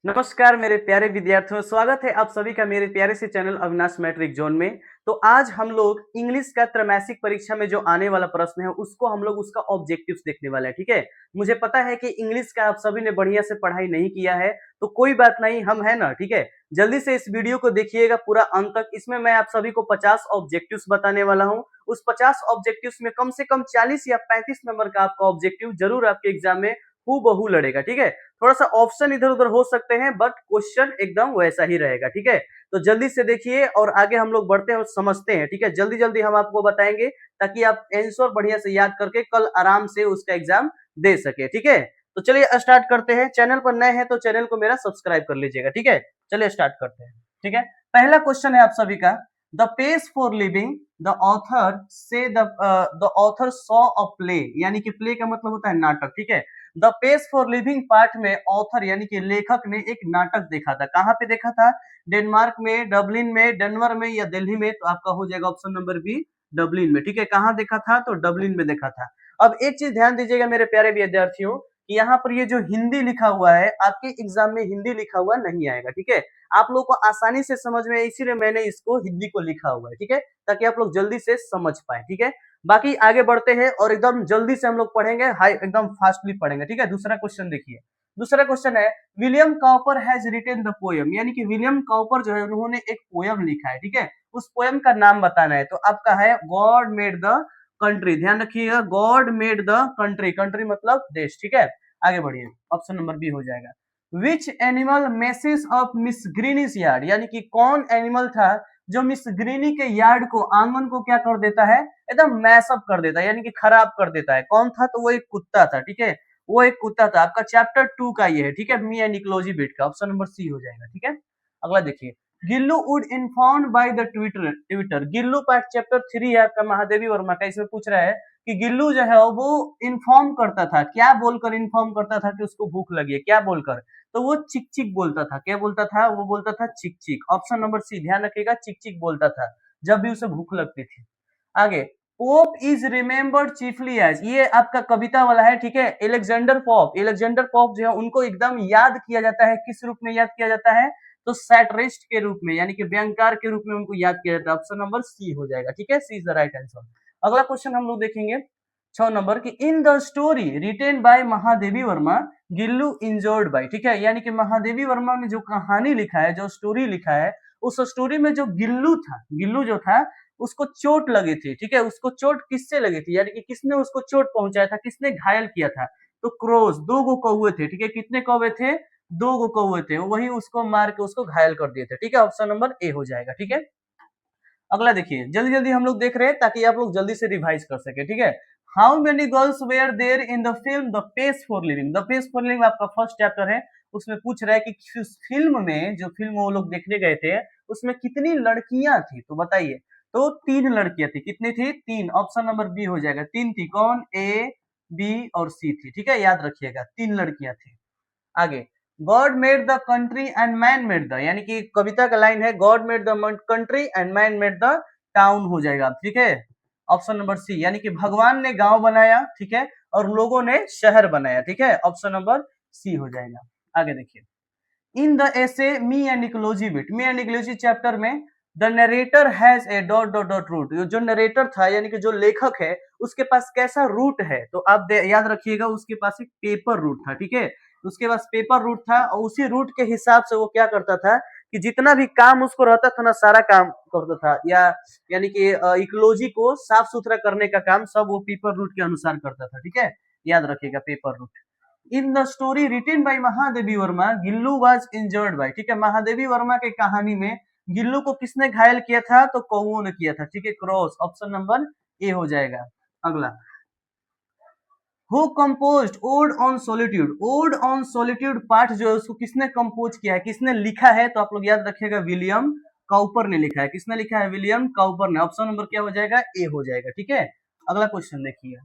नमस्कार मेरे प्यारे विद्यार्थियों, स्वागत है आप सभी का मेरे प्यारे से चैनल अविनाश मैट्रिक जोन में। तो आज हम लोग इंग्लिश का त्रैमासिक परीक्षा में जो आने वाला प्रश्न है उसको हम लोग उसका ऑब्जेक्टिव्स देखने वाले हैं। ठीक है, मुझे पता है कि इंग्लिश का आप सभी ने बढ़िया से पढ़ाई नहीं किया है, तो कोई बात नहीं, हम है ना। ठीक है, जल्दी से इस वीडियो को देखिएगा पूरा अंत तक। इसमें मैं आप सभी को 50 ऑब्जेक्टिव्स बताने वाला हूँ। उस 50 ऑब्जेक्टिव्स में कम से कम 40 या 35 नंबर का आपका ऑब्जेक्टिव जरूर आपके एग्जाम में हूबहू लड़ेगा। ठीक है, थोड़ा सा ऑप्शन इधर उधर हो सकते हैं बट क्वेश्चन एकदम वैसा ही रहेगा। ठीक है, तो जल्दी से देखिए और आगे हम लोग बढ़ते हैं और समझते हैं। ठीक है, जल्दी जल्दी हम आपको बताएंगे ताकि आप आंसर बढ़िया से याद करके कल आराम से उसका एग्जाम दे सके। ठीक है, तो चलिए स्टार्ट करते हैं। चैनल पर नए हैं तो चैनल को मेरा सब्सक्राइब कर लीजिएगा। ठीक है, चलिए स्टार्ट करते हैं। ठीक है, पहला क्वेश्चन है आप सभी का, the page for living the author से the author saw a play, यानी कि प्ले का मतलब होता है नाटक। ठीक है, the page for living part में ऑथर यानी कि लेखक ने एक नाटक देखा था। कहां पे देखा था? डेनमार्क में, डबलिन में, डेनवर में या दिल्ली में? तो आपका हो जाएगा ऑप्शन नंबर बी, डबलिन में। ठीक है, कहां देखा था? तो डबलिन में देखा था। अब एक चीज ध्यान दीजिएगा मेरे प्यारे विद्यार्थियों, कि यहाँ पर ये जो हिंदी लिखा हुआ है आपके एग्जाम में हिंदी लिखा हुआ नहीं आएगा। ठीक है, आप लोग को आसानी से समझ में, इसीलिए मैंने इसको हिंदी को लिखा हुआ है। ठीक है, ताकि आप लोग जल्दी से समझ पाए। ठीक है, बाकी आगे बढ़ते हैं और एकदम जल्दी से हम लोग पढ़ेंगे, हाई एकदम फास्टली पढ़ेंगे। ठीक है, दूसरा क्वेश्चन देखिए। दूसरा क्वेश्चन है, William Cowper has written the poem, यानी कि विलियम काउपर जो है उन्होंने एक पोयम लिखा है। ठीक है, उस पोयम का नाम बताना है। तो आपका है गॉड मेड द कंट्री, ध्यान रखिएगा, God made the country, country मतलब देश। ठीक है, आगे बढ़िए, ऑप्शन नंबर बी हो जाएगा। Which animal message of miss greenish yard, यानी कि कौन एनिमल था जो मिस ग्रीनी के यार्ड को, आंगन को क्या कर देता है? एकदम मैसअप कर देता है, यानी कि खराब कर देता है। कौन था? तो वो एक कुत्ता था। ठीक है, वो एक कुत्ता था। आपका चैप्टर 2 का ये है। ठीक है, मी एंड इक्लोजी बिट का ऑप्शन नंबर सी हो जाएगा। ठीक है, अगला देखिए, Gillu would informed by the Twitter, Gillu part chapter 3 है आपका महादेवी वर्मा का। इसमें पूछ रहा है कि गिल्लू जो है वो इन्फॉर्म करता था, क्या बोलकर इन्फॉर्म करता था कि उसको भूख लगी है, क्या बोलकर? तो वो चिक चिक बोलता था। क्या बोलता था? वो बोलता था चिक चिक। ऑप्शन नंबर सी, ध्यान रखिएगा, चिक चिक बोलता था जब भी उसे भूख लगती थी। आगे, Pope is remembered chiefly as, ये आपका कविता वाला है। ठीक है, एलेक्जेंडर पोप, एलेक्जेंडर पोप जो है उनको एकदम याद किया जाता है, किस रूप में याद किया जाता है? तो सैटरिस्ट के रूप में, यानी कि व्यंगकार के रूप में उनको याद किया जाता है। ऑप्शन नंबर सी हो जाएगा। ठीक है, C is the right answer. अगला क्वेश्चन हम लोग देखेंगे 6 नंबर की, in the story written by Mahadevi Verma Gillu injured by. ठीक है, यानी कि महादेवी वर्मा ने जो कहानी लिखा है, जो स्टोरी लिखा है, उस स्टोरी में जो गिल्लू था, गिल्लू जो था उसको चोट लगी थी। ठीक है, उसको चोट किससे लगी थी, यानी कि किसने उसको चोट पहुंचाया था, किसने घायल किया था? तो क्रोस, दो गो कौवे थे। ठीक है, कितने कौवे थे? दो गो कौवे थे, वही उसको मार के उसको घायल कर दिए थे। ठीक है, ऑप्शन नंबर ए हो जाएगा। ठीक है, अगला देखिए, जल्दी जल्दी हम लोग देख रहे हैं ताकि आप लोग जल्दी से रिवाइज कर सके। ठीक है, how many girls were there in the film the page for living, the page for living आपका फर्स्ट चैप्टर है। उसमें पूछ रहा है कि उस फिल्म में, जो फिल्म वो लोग देखने गए थे, उसमें कितनी लड़कियां थी? तो बताइए। तो 3 लड़कियां थी। कितनी थी? 3। ऑप्शन नंबर बी हो जाएगा, 3 थी। कौन? ए, बी और सी थी। ठीक है, याद रखिएगा, 3 लड़कियां थी। आगे, God made the country and man made the, यानी कि कविता का लाइन है, God made the country and man made the town हो जाएगा। ठीक है, ऑप्शन नंबर सी, यानी कि भगवान ने गांव बनाया। ठीक है, और लोगों ने शहर बनाया। ठीक है, ऑप्शन नंबर सी हो जाएगा। आगे देखिए, in the essay me and ecology bit, me and ecology chapter में the narrator has a dot dot dot root, जो नरेटर था यानी कि जो लेखक है उसके पास कैसा रूट है? तो आप याद रखिएगा, उसके पास एक पेपर रूट था। ठीक है, उसके पास पेपर रूट था और उसी रूट के हिसाब से वो क्या करता था कि जितना भी काम उसको रहता था ना, सारा काम करता था, या यानी कि इकोलॉजी को साफ सुथरा करने का काम सब वो पेपर रूट के अनुसार करता था। ठीक है, याद रखिएगा, paper route. In the story written by Mahadevi Verma Gillu was injured by, ठीक है, महादेवी वर्मा के कहानी में गिल्लू को किसने घायल किया था? तो कौओं ने किया था। ठीक है, क्रॉस, ऑप्शन नंबर ए हो जाएगा। अगला, who composed odd on solitude, odd on solitude पाठ जो है उसको किसने कंपोज किया है, किसने लिखा है? तो आप लोग याद रखिएगा, विलियम काउपर ने लिखा है। किसने लिखा है? विलियम काउपर ने। ऑप्शन नंबर क्या हो जाएगा? ए हो जाएगा। ठीक है, अगला क्वेश्चन देखिए,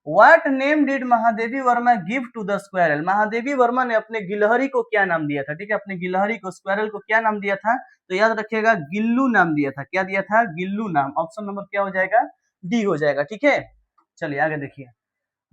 what name did Mahadevi Verma give to the squirrel, Mahadevi Verma ने अपने गिलहरी को क्या नाम दिया था? ठीक है, अपने गिलहरी को, स्क्वायरल को क्या नाम दिया था? तो याद रखिएगा, गिल्लू नाम दिया था। क्या दिया था? गिल्लू नाम। ऑप्शन नंबर क्या हो जाएगा? डी हो जाएगा। ठीक है, चलिए आगे देखिए,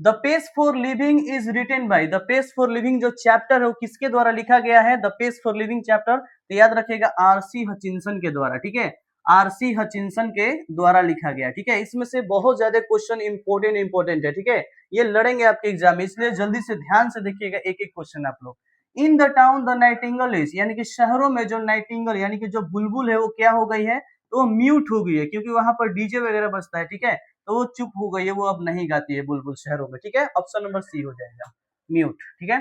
the pace for living is written by, the pace for living जो चैप्टर है वो किसके द्वारा लिखा गया है, the pace for living chapter, तो याद रखिएगा आरसी हचिंसन के द्वारा, ठीक है, आरसी हचिंसन के द्वारा लिखा गया, ठीक है। इसमें से बहुत ज्यादा क्वेश्चन इंपॉर्टेंट है, ठीक है, ये लड़ेंगे आपके एग्जाम में, इसलिए जल्दी से ध्यान से देखिएगा एक एक क्वेश्चन आप लोग। In the town the Nightingale is, यानी कि शहरों में जो नाइटिंगल यानी कि जो बुलबुल है वो क्या हो गई है, तो वो म्यूट हो गई है, क्योंकि वहां पर डीजे वगैरह बजता है, ठीक है, तो वो चुप हो गई है, वो अब नहीं गाती है बुलबुल शहरों में, ठीक है, ऑप्शन नंबर सी हो जाएगा, म्यूट, ठीक है।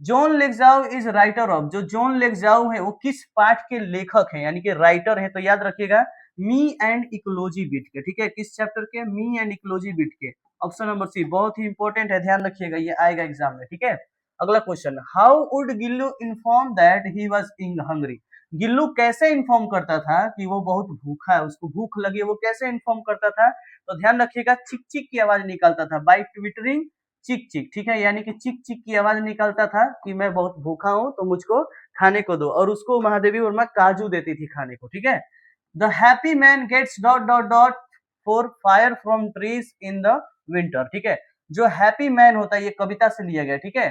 जॉन लेग्जाउ इज राइटर ऑफ, जो जॉन लेग्जाउ है वो किस पाठ के लेखक हैं, यानी कि राइटर है, तो याद रखिएगा मी एंड इकोलॉजी बिट के, ठीक है, किस चैप्टर के, मी एंड इकोलॉजी बिट के, ऑप्शन नंबर सी, बहुत ही इंपॉर्टेंट है, ध्यान रखिएगा, ये आएगा एग्जाम में, ठीक है। अगला question, how would Gillu inform that he was hungry, Gillu कैसे इन्फॉर्म करता था कि वो बहुत भूखा है, उसको भूख लगी है, वो कैसे इन्फॉर्म करता था, तो ध्यान रखिएगा चिक चिक की आवाज निकालता था, बाय ट्विटरिंग चिक चिक, ठीक है, यानी कि चिक चिक की आवाज निकालता था कि मैं बहुत भूखा हूं तो मुझको खाने को दो, और उसको महादेवी वर्मा काजू देती थी खाने को, ठीक है। The happy man gets dot dot dot for fire from trees in the winter, ठीक है, जो हैप्पी मैन होता है ये कविता से लिया गया, ठीक है,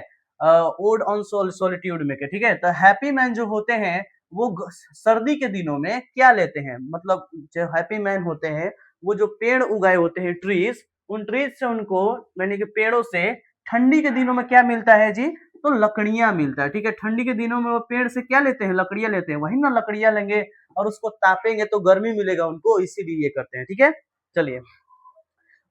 ओड ऑन सॉलिट्यूड में के, ठीक है, तो हैप्पी मैन जो होते हैं वो सर्दी के दिनों में क्या लेते हैं, मतलब जो हैप्पी मैन होते हैं वो जो पेड़ उगाए होते हैं ट्रीज, उन ट्रीज से उनको यानी कि पेड़ों से ठंडी के दिनों में क्या मिलता है जी, तो लकड़ियां मिलता है, ठीक है, ठंडी के दिनों में वो पेड़ से क्या लेते हैं, लकड़ियां लेते हैं, वही ना लकड़ियां लेंगे और उसको तापेंगे तो गर्मी मिलेगा उनको, इसीलिए ये करते हैं, ठीक है। चलिए,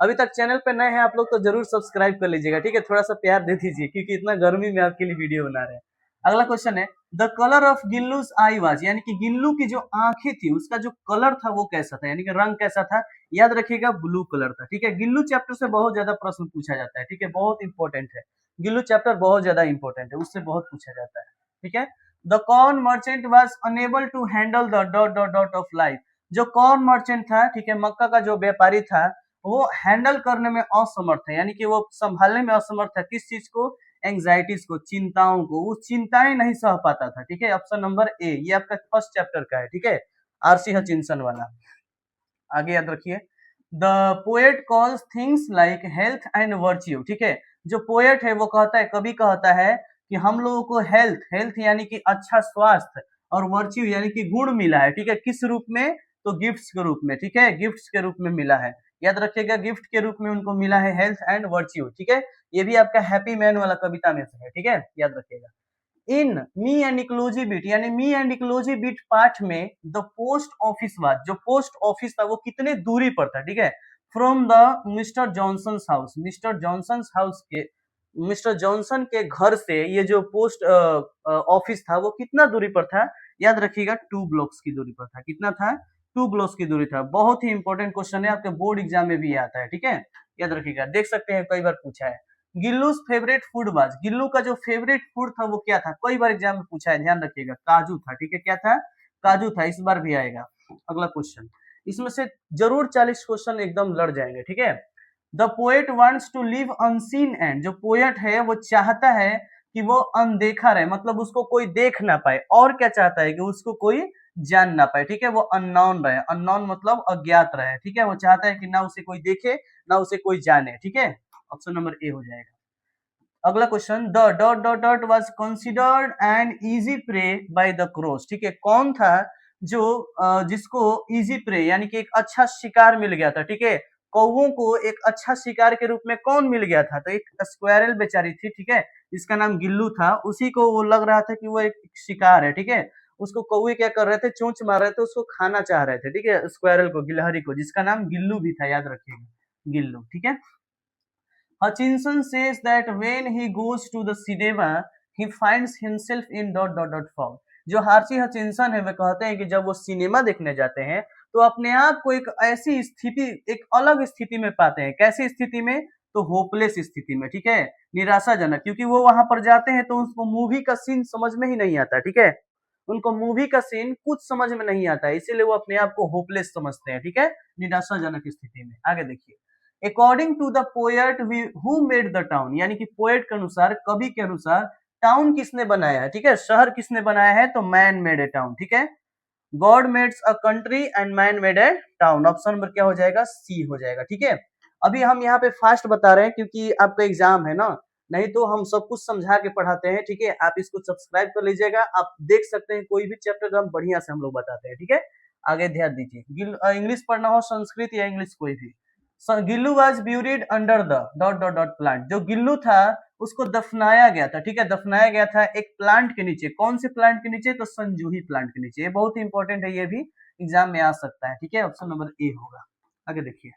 अभी तक चैनल पे नए हैं आप लोग तो जरूर सब्सक्राइब कर लीजिएगा, ठीक है, थोड़ा सा प्यार दे दीजिए क्योंकि इतना गर्मी में आपके लिए वीडियो बना रहे हैं। अगला क्वेश्चन है, the colour of Gillu's I was, यानी कि गिल्लू की जो आंखें थी उसका जो कलर था वो कैसा था, यानी कि रंग कैसा था, याद रखिएगा ब्लू कलर था, ठीक है। गिल्लू चैप्टर से बहुत ज्यादा प्रश्न पूछा जाता है, ठीक है, बहुत इंपॉर्टेंट है, गिल्लू चैप्टर बहुत ज्यादा इंपॉर्टेंट है, उससे बहुत पूछा जाता है, ठीक है। The corn merchant was unable to handle the dot dot dot of life, जो कॉर्न मर्चेंट था, ठीक है, मक्का का जो व्यापारी था वो हैंडल करने में असमर्थ है, यानी कि वो संभालने में असमर्थ है, किस चीज को, एंग्जाइटीज को, चिंताओं को, वो चिंताएं नहीं सह पाता था, ठीक है, ऑप्शन नंबर ए, ये आपका फर्स्ट चैप्टर का है, ठीक है, आरसी हचिंसन वाला। आगे याद रखिए, the poet calls things like health and virtue, ठीक है, जो पोएट है वो कहता है, कभी कहता है कि हम लोगों को हेल्थ, हेल्थ यानी कि अच्छा स्वास्थ्य, और वर्च्यू यानी कि गुण मिला है, ठीक है, किस रूप में, तो गिफ्ट्स के रूप में, ठीक है, गिफ्ट्स के रूप में मिला है, याद रखिएगा गिफ्ट के रूप में उनको मिला है हेल्थ एंड वर्च्यू, ठीक है, ये भी आपका हैप्पी मैन वाला कविता में से है, ठीक है, याद रखिएगा। इन मी एंड इक्लोजी बिट, यानी मी एंड इक्लोजी बिट पार्ट में द पोस्ट ऑफिस वाज, जो पोस्ट ऑफिस था वो कितने दूरी पर था, ठीक है, from the mister Johnson house, mister Johnson house के, मिस्टर जॉनसन के घर से ये जो पोस्ट ऑफिस था वो कितना दूरी पर था, याद रखिएगा 2 ब्लॉक्स की दूरी पर था, कितना था, 2 ब्लॉक्स की दूरी था, बहुत ही इंपॉर्टेंट क्वेश्चन है, आपके बोर्ड एग्जाम में भी आता है, ठीक है, याद रखिएगा, देख सकते हैं कई बार पूछा है। Gillu's favourite food was, Gillu का जो फेवरेट फूड था वो क्या था, कई बार एग्जाम में पूछा है, ध्यान रखिएगा, काजू था, ठीक है, क्या था, काजू था, इस बार भी आएगा। अगला क्वेश्चन, इसमें से जरूर 40 क्वेश्चन एकदम लड़ जाएंगे, ठीक है। The poet wants to live unseen and, जो पोएट है वो चाहता है कि वो अनदेखा रहे, मतलब उसको कोई देख ना पाए, और क्या चाहता है कि उसको कोई जान ना पाए, ठीक है, वो अननोन रहे, अननोन मतलब अज्ञात रहे, ठीक है, वो चाहता है कि ना उसे कोई देखे ना उसे कोई जाने, ठीक है, ऑप्शन नंबर ए हो जाएगा। अगला question, the dot dot dot was considered an easy prey by the crows, ठीक है, कौन था जो जिसको इजी प्रे यानी कि एक अच्छा शिकार मिल गया था, ठीक है, कौवों को एक अच्छा शिकार के रूप में कौन मिल गया था, तो एक स्क्वायरल बेचारी थी, ठीक है, जिसका नाम गिल्लू था, उसी को वो लग रहा था कि वो एक शिकार है, ठीक है, उसको कौवे क्या कर रहे थे, चोंच मार रहे थे, उसको खाना चाह रहे थे, ठीक है, स्क्वायरल को, गिलहरी को, जिसका नाम गिल्लू भी था, याद रखिएगा, गिल्लू, ठीक है। Hutchinson says that when he goes to the cinema, he finds himself in dot dot dot form. जो हार्सी हचिंसन है वे कहते हैं कि जब वो सिनेमा देखने जाते हैं तो अपने आप को एक ऐसी स्थिति, एक अलग स्थिति में पाते हैं, कैसी स्थिति में, तो होपलेस स्थिति में, ठीक है, निराशाजनक, क्योंकि वो वहां पर जाते हैं तो उसको मूवी का सीन समझ में ही नहीं आता, ठीक है, उनको मूवी का सीन कुछ समझ में नहीं आता है, इसीलिए वो अपने आप को होपलेस समझते हैं, ठीक है, निराशाजनक स्थिति में। आगे देखिए, according to the poet who made the town, यानी कि पोएट के अनुसार, कवि के अनुसार, टाउन किसने बनाया है, ठीक है, शहर किसने बनाया है, तो मैन मेड ए टाउन, ठीक है, God mades a country and man made a town, option number क्या हो जाएगा, सी हो जाएगा, ठीक है। अभी हम यहाँ पे फास्ट बता रहे हैं क्योंकि आपका एग्जाम है ना, नहीं तो हम सब कुछ समझा के पढ़ाते हैं, ठीक है। आप इसको सब्सक्राइब कर लीजिएगा, आप देख सकते हैं कोई भी चैप्टर हम बढ़िया से हम लोग बताते हैं, ठीक है। आगे ध्यान दीजिए, इंग्लिश पढ़ना हो, संस्कृत या इंग्लिश कोई भी। Gillu was buried under the dot dot dot plant. जो गिल्लू था उसको दफनाया गया था, ठीक है, दफनाया गया था एक प्लांट के नीचे। कौन से प्लांट के नीचे? तो संजूही प्लांट के नीचे। ये बहुत ही इंपॉर्टेंट है, ये भी एग्जाम में आ सकता है, ठीक है। ऑप्शन नंबर ए होगा। आगे देखिए,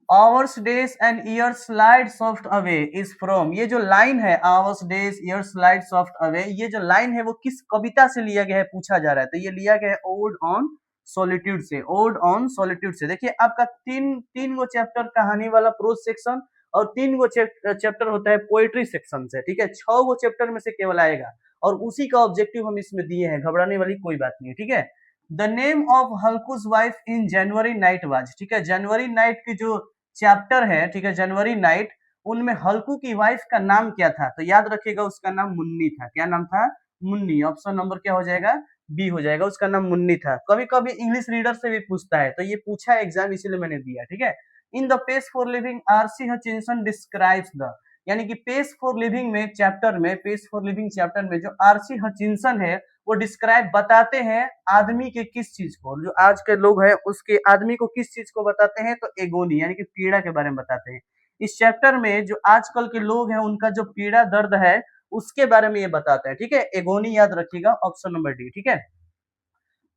hours days and year slide soft away is from. ये जो लाइन है hours days year slide soft away, ये जो लाइन है वो किस कविता से लिया गया है पूछा जा रहा है। तो ये लिया गया है ओड ऑन सॉलिट्यूड से, ओड ऑन सॉलिट्यूड से। देखिए आपका तीन तीन गो चैप्टर कहानी वाला प्रोज सेक्शन और तीन गो चैप्टर होता है पोएट्री सेक्शन से, ठीक है। 6 गो चैप्टर में से केवल आएगा और उसी का ऑब्जेक्टिव हम इसमें दिए हैं, घबराने वाली कोई बात नहीं है, ठीक है। The name of Halku's wife in January night was, ठीक है। जनवरी नाइट की जो चैप्टर है, ठीक है, जनवरी नाइट, उनमें हल्कू की वाइफ का नाम क्या था? तो याद रखिएगा उसका नाम मुन्नी था। क्या नाम था? मुन्नी। ऑप्शन नंबर क्या हो जाएगा? बी हो जाएगा, उसका नाम मुन्नी था। कभी कभी इंग्लिश रीडर से भी पूछता है, तो ये पूछा एग्जाम इसीलिए मैंने दिया, ठीक है। In the pace for living RC Hutchinson describes the, यानी कि पेस फॉर लिविंग में चैप्टर में, पेस फॉर लिविंग चैप्टर में जो आरसी हचिंसन है वो डिस्क्राइब बताते हैं आदमी के किस चीज को, जो आज के लोग हैं उसके आदमी को किस चीज को बताते हैं? तो एगोनी यानी कि पीड़ा के बारे में बताते हैं। इस चैप्टर में जो आजकल के लोग हैं उनका जो पीड़ा दर्द है उसके बारे में ये बताते हैं, ठीक है। एगोनी याद रखिएगा, ऑप्शन नंबर डी, ठीक है।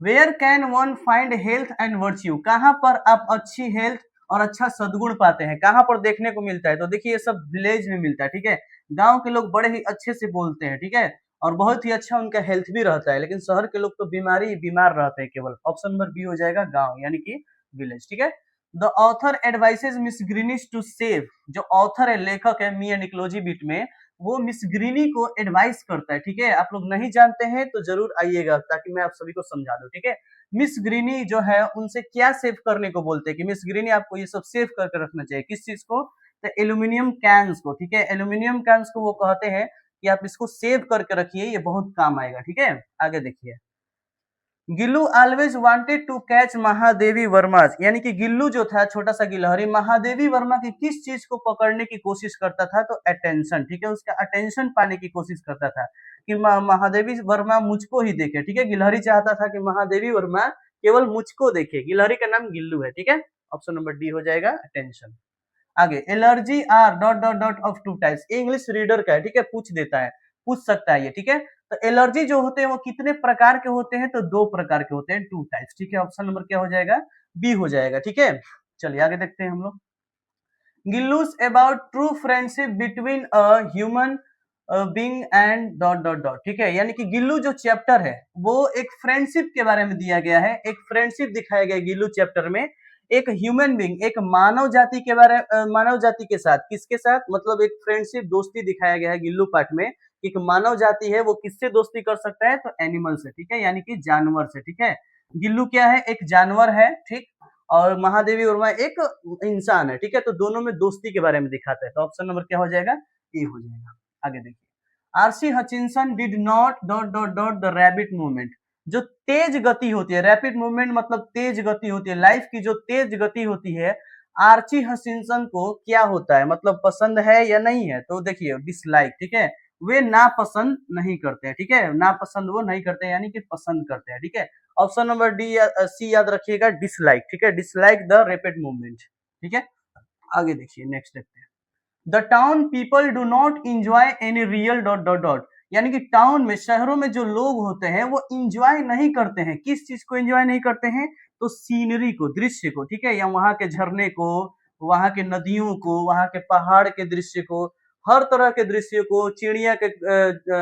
Where can one find health and virtue, कहां पर आप अच्छी हेल्थ और अच्छा सद्गुण पाते हैं, कहां पर देखने को मिलता है? तो देखिए ये सब विलेज में मिलता है, ठीक है। गांव के लोग बड़े ही अच्छे से बोलते हैं, ठीक है, और बहुत ही अच्छा उनका हेल्थ भी रहता है, लेकिन शहर के लोग तो बीमार रहते हैं केवल। ऑप्शन नंबर बी हो जाएगा, गांव यानी कि विलेज, ठीक है। The author advises Miss Greenish to save, जो ऑथर है, लेखक है, मिया निकोलॉजी बिट में, वो मिस ग्रीनी को एडवाइस करता है, ठीक है। आप लोग नहीं जानते हैं तो जरूर आइएगा ताकि मैं आप सभी को समझा दूं, ठीक है। मिस ग्रीनी जो है उनसे क्या सेव करने को बोलते हैं कि मिस ग्रीनी आपको ये सब सेव करके रखना चाहिए, किस चीज को? तो एल्यूमिनियम कैंस को, ठीक है। एल्यूमिनियम कैंस को वो कहते हैं कि आप इसको सेव करके रखिए, ये बहुत काम आएगा, ठीक है। आगे देखिए, Gillu always wanted to catch Mahadevi Verma, यानी कि गिल्लू जो था छोटा सा गिलहरी महादेवी वर्मा की किस चीज को पकड़ने की कोशिश करता था? तो अटेंशन, ठीक है, उसका अटेंशन पाने की कोशिश करता था कि महादेवी वर्मा मुझको ही देखे, ठीक है। गिलहरी चाहता था कि महादेवी वर्मा केवल मुझको देखे, गिलहरी का नाम गिल्लू है, ठीक है। ऑप्शन नंबर डी हो जाएगा, अटेंशन। आगे, allergy R dot dot dot of two types, English reader का है, ठीक है, पूछ देता है, पूछ सकता है ये, ठीक है। तो एलर्जी जो होते हैं वो कितने प्रकार के होते हैं? तो 2 प्रकार के होते हैं, 2 टाइप्स, ठीक है। ऑप्शन नंबर क्या हो जाएगा? बी हो जाएगा, ठीक है। चलिए आगे देखते हैं हम लोग। Gillu's about true friendship between a human being and dot dot dot, ठीक है। यानी कि गिल्लू जो चैप्टर है वो एक फ्रेंडशिप के बारे में दिया गया है, एक फ्रेंडशिप दिखाया गया है गिल्लू चैप्टर में, एक ह्यूमन बीइंग, एक मानव जाति के बारे मानव जाति के साथ, किसके साथ? मतलब एक फ्रेंडशिप, दोस्ती दिखाया गया है गिल्लू पार्ट में। एक मानव जाति है वो किससे दोस्ती कर सकता है? तो एनिमल से, ठीक है, यानी कि जानवर से, ठीक है। गिल्लू क्या है? एक जानवर है, ठीक, और महादेवी वर्मा एक इंसान है, ठीक है। तो दोनों में दोस्ती के बारे में दिखाता है, तो ऑप्शन नंबर क्या हो जाएगा? ए हो जाएगा। आगे देखिए, RC Hutchinson did not dot dot dot the rabbit movement, जो तेज गति होती है, रैपिड मूवमेंट मतलब तेज गति होती है, लाइफ की जो तेज गति होती है, आर्ची हचिंसन को क्या होता है, मतलब पसंद है या नहीं है? तो देखिए डिसलाइक, ठीक है, वे नापसंद नहीं करते हैं, ठीक है, नापसंद वो नहीं करते हैं यानी कि पसंद करते हैं, ठीक है। ऑप्शन नंबर डी या सी याद रखिएगा, डिसलाइक, ठीक है, डिसलाइक द रैपिड मूवमेंट, ठीक है। आगे देखिए, नेक्स्ट देखते हैं। The town people do not enjoy any real dot dot dot, यानी कि टाउन में, शहरों में जो लोग होते हैं वो इंजॉय नहीं करते हैं, किस चीज को इंजॉय नहीं करते हैं? तो सीनरी को, दृश्य को, ठीक है, या वहां के झरने को, वहां के नदियों को, वहां के पहाड़ के दृश्य को, हर तरह के दृश्य को, चिड़िया के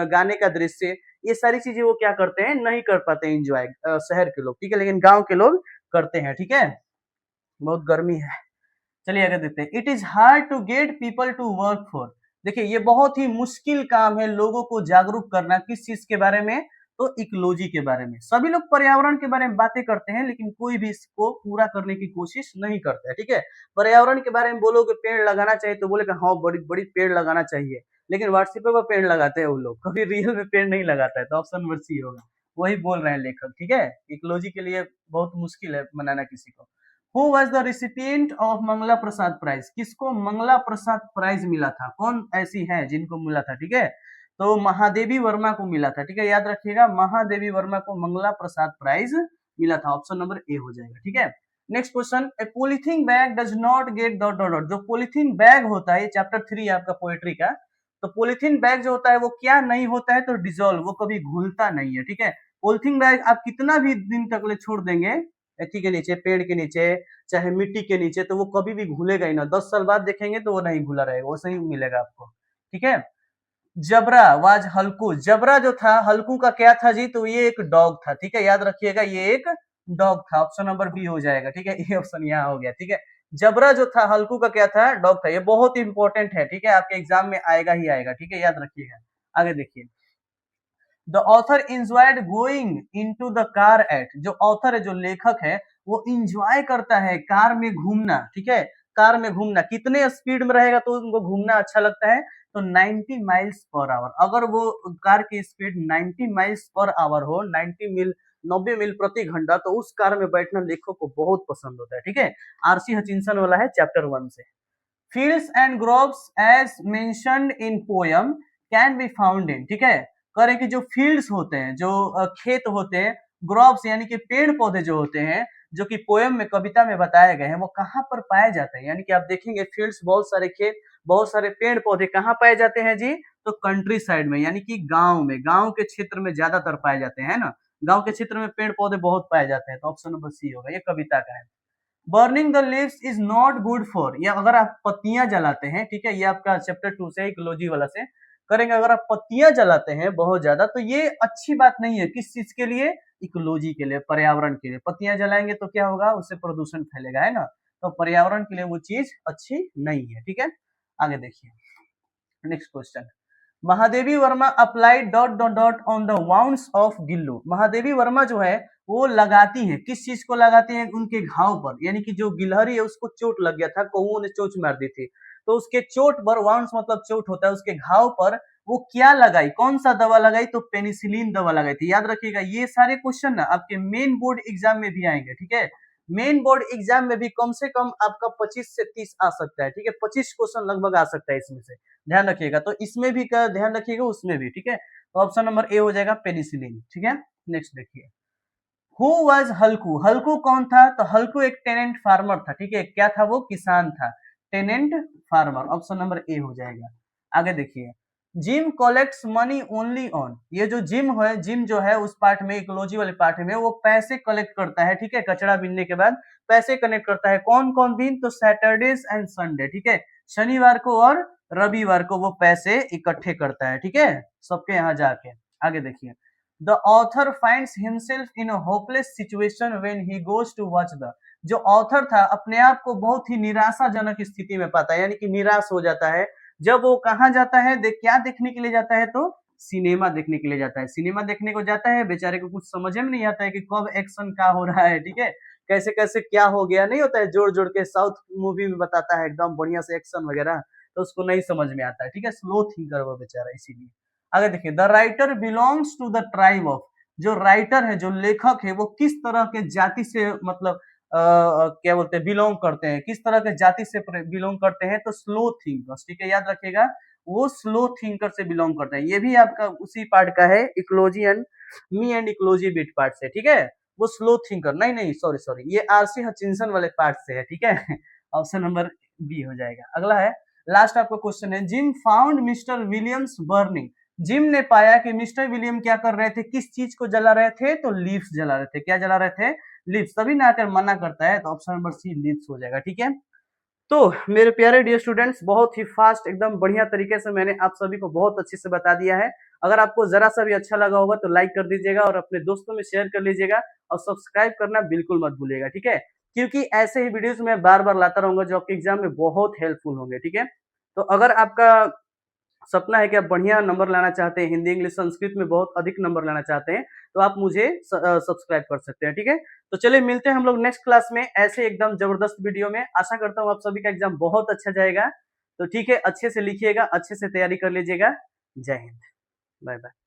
गाने का दृश्य, ये सारी चीजें वो क्या करते हैं? नहीं कर पाते इंजॉय शहर के लोग, ठीक है, लेकिन गांव के लोग करते हैं, ठीक है। बहुत गर्मी है, चलिए आगे देखते हैं। It is hard to get people to work for, देखिए ये बहुत ही मुश्किल काम है लोगों को जागरूक करना, किस चीज के बारे में? तो इकोलॉजी के बारे में। सभी लोग पर्यावरण के बारे में बातें करते हैं लेकिन कोई भी इसको पूरा करने की कोशिश नहीं करता है, ठीक है। पर्यावरण के बारे में बोलोगे पेड़ लगाना चाहिए तो बोलेगा हाँ बड़ी बड़ी पेड़ लगाना चाहिए, लेकिन व्हाट्सएप पर पेड़ लगाते हैं वो लोग, कभी रियल में पेड़ नहीं लगाता है, तो ऑप्शन नंबर सी होगा। वही बोल रहे हैं लेखक, ठीक है, इकोलॉजी के लिए बहुत मुश्किल है मनाना किसी को। Who was the recipient of Mangla Prasad prize, किसको मंगला प्रसाद प्राइज मिला था, कौन ऐसी है जिनको मिला था, ठीक है। तो महादेवी वर्मा को मिला था, ठीक है, याद रखिएगा, महादेवी वर्मा को मंगला प्रसाद प्राइज मिला था। ऑप्शन नंबर ए हो जाएगा, ठीक है। Next question, A polythene bag does not gate dot dot dot, जो पॉलीथीन बैग होता है, चैप्टर 3 है आपका पोएट्री का, तो पॉलीथीन बैग जो होता है वो क्या नहीं होता है, तो डिजोल्व, वो कभी घुलता नहीं है, ठीक है। पॉलीथीन बैग आप कितना भी दिन तक ले छोड़ देंगे एथी के नीचे, पेड़ के नीचे, चाहे मिट्टी के नीचे, तो वो कभी भी घुलेगा ही ना, 10 साल बाद देखेंगे तो वो नहीं घुला रहेगा, वैसे ही मिलेगा आपको, ठीक है। जबरा वाज हल्कू, जबरा जो था हल्कू का क्या था जी, तो ये एक डॉग था, ठीक है, याद रखिएगा ये एक डॉग था। ऑप्शन नंबर बी हो जाएगा, ठीक है, ये ऑप्शन यहाँ हो गया, ठीक है। जबरा जो था हल्कू का क्या था, डॉग था, ये बहुत इंपॉर्टेंट है, ठीक है, आपके एग्जाम में आएगा ही आएगा, ठीक है, याद रखिएगा। आगे देखिए, the author enjoyed going into the car eight, जो ऑथर है, जो लेखक है, वो इंजॉय करता है कार में घूमना, ठीक है, कार में घूमना, कितने स्पीड में रहेगा तो उनको घूमना अच्छा लगता है, तो 90 माइल्स पर आवर, अगर वो कार की स्पीड 90 माइल्स पर आवर हो, 90 मील प्रति घंटा, तो उस कार में बैठना लेखक को बहुत पसंद होता है, ठीक है। आरसी हचिंसन वाला है चैप्टर 1 से। Fields and groves as mentioned in poem can be found in, ठीक है, करें कि जो फील्ड्स होते हैं, जो खेत होते हैं, ग्रोव्स यानी कि पेड़ पौधे जो होते हैं, जो कि पोयम में, कविता में बताए गए हैं, वो कहाँ पर पाए जाते हैं, यानी कि आप देखेंगे फील्ड्स, बहुत सारे खेत, बहुत सारे पेड़ पौधे कहाँ पाए जाते हैं जी, तो कंट्री साइड में, यानी कि गांव में, गांव के क्षेत्र में ज्यादातर पाए जाते हैं ना, गांव के क्षेत्र में पेड़ पौधे बहुत पाए जाते हैं, तो ऑप्शन नंबर सी होगा, ये कविता का है। Burning the leaves is not good for, या अगर आप पत्तियां जलाते हैं, ठीक है, ये आपका चैप्टर 2 से, इकोलॉजी वाला से करेंगे, अगर आप पत्तियां जलाते हैं बहुत ज्यादा, तो ये अच्छी बात नहीं है, किस चीज के लिए, इकोलॉजी के लिए, पर्यावरण के लिए, पत्तियां जलाएंगे तो क्या होगा, उससे प्रदूषण फैलेगा, है ना, तो पर्यावरण के लिए वो चीज अच्छी नहीं है, ठीक है। आगे देखिए, next question, Mahadevi Verma applied dot dot dot on the wounds of Gillu, Mahadevi Verma जो है वो लगाती है, किस चीज को लगाती है, उनके घाव पर, यानी कि जो गिलहरी है उसको चोट लग गया था, कौओं ने चोट मार दी थी, तो उसके चोट पर, वाउंड्स मतलब चोट होता है, उसके घाव पर वो क्या लगाई, कौन सा दवा लगाई, तो पेनिसिलिन दवा लगाई थी, याद रखिएगा, ये सारे क्वेश्चन ना आपके मेन बोर्ड एग्जाम में भी आएंगे, ठीक है, मेन बोर्ड एग्जाम में भी कम से कम आपका 25 से 30 आ सकता है, ठीक है, 25 क्वेश्चन लगभग आ सकता है इसमें से, ध्यान रखिएगा, तो इसमें भी का ध्यान रखिएगा, उसमें भी, ठीक है, तो ऑप्शन नंबर ए हो जाएगा पेनिसिलिन, ठीक है। नेक्स्ट देखिए, हु वाज हल्कू, हल्कू कौन था, तो हल्कू एक टेनेंट फार्मर था, ठीक है, क्या था वो, किसान था, tenant farmer, option number A हो जाएगा। आगे देखिए, Jim collects money only on, ये जो जिम है, जिम जो है उस पार्ट में, इकोलॉजी वाले पार्ट में, वो पैसे कलेक्ट करता है, ठीक है, कचरा बीनने के बाद पैसे कलेक्ट करता है, कौन कौन दिन, तो सैटरडेज एंड संडे, ठीक है, शनिवार को और रविवार को वो पैसे इकट्ठे करता है, ठीक है, सबके यहाँ जाके। आगे देखिए, the author finds himself in a hopeless situation when he goes to watch the, जो ऑथर था अपने आप को बहुत ही निराशाजनक स्थिति में पाता है, यानी कि निराश हो जाता है, जब वो कहाँ जाता है, क्या देखने के लिए जाता है, तो सिनेमा देखने के लिए जाता है, सिनेमा देखने को जाता है, बेचारे को कुछ समझ में नहीं आता है कि कब एक्शन क्या हो रहा है, ठीक है, कैसे कैसे क्या हो गया, नहीं होता है, जोड़ जोड़ के साउथ मूवी में बताता है एकदम बढ़िया से एक्शन वगैरह, तो उसको नहीं समझ में आता है, ठीक है, स्लो थिंकर वो बेचारा, इसीलिए। आगे देखिए, the writer belongs to the tribe of, जो राइटर है, जो लेखक है, वो किस तरह के जाति से, मतलब क्या बोलते हैं, बिलोंग करते हैं, किस तरह के जाति से बिलोंग करते हैं, तो स्लो थिंकर्स, ठीक है, याद रखिएगा, वो स्लो थिंकर से बिलोंग करते हैं, ये भी आपका उसी पार्ट का है, ecology and me and ecology bit part से, ठीक है, वो स्लो थिंकर, नहीं नहीं सॉरी सॉरी, ये आरसी हचिंसन वाले पार्ट से है, ठीक है, ऑप्शन नंबर बी हो जाएगा। अगला है, लास्ट आपका क्वेश्चन है, gym found mister Williams burning, gym ने पाया कि मिस्टर विलियम क्या कर रहे थे, किस चीज को जला रहे थे, तो लीव्स जला रहे थे, क्या जला रहे थे, लीव्स, तभी ना आकर मना करता है, तो ऑप्शन नंबर सी लीव्स हो जाएगा, ठीक है। तो मेरे प्यारे डियर स्टूडेंट्स, बहुत ही फास्ट, एकदम बढ़िया तरीके से मैंने आप सभी को बहुत अच्छे से बता दिया है, अगर आपको जरा सा भी अच्छा लगा होगा तो लाइक कर दीजिएगा और अपने दोस्तों में शेयर कर लीजिएगा और सब्सक्राइब करना बिल्कुल मत भूलिएगा, ठीक है, क्योंकि ऐसे ही वीडियोस मैं बार बार लाता रहूंगा जो आपके एग्जाम में बहुत हेल्पफुल होंगे, ठीक है। तो अगर आपका सपना है कि आप बढ़िया नंबर लाना चाहते हैं, हिंदी इंग्लिश संस्कृत में बहुत अधिक नंबर लाना चाहते हैं, तो आप मुझे सब्सक्राइब कर सकते हैं, ठीक है। तो चलिए मिलते हैं हम लोग नेक्स्ट क्लास में ऐसे एकदम जबरदस्त वीडियो में, आशा करता हूँ आप सभी का एग्जाम बहुत अच्छा जाएगा, तो ठीक है, अच्छे से लिखिएगा, अच्छे से तैयारी कर लीजिएगा, जय हिंद, बाय बाय।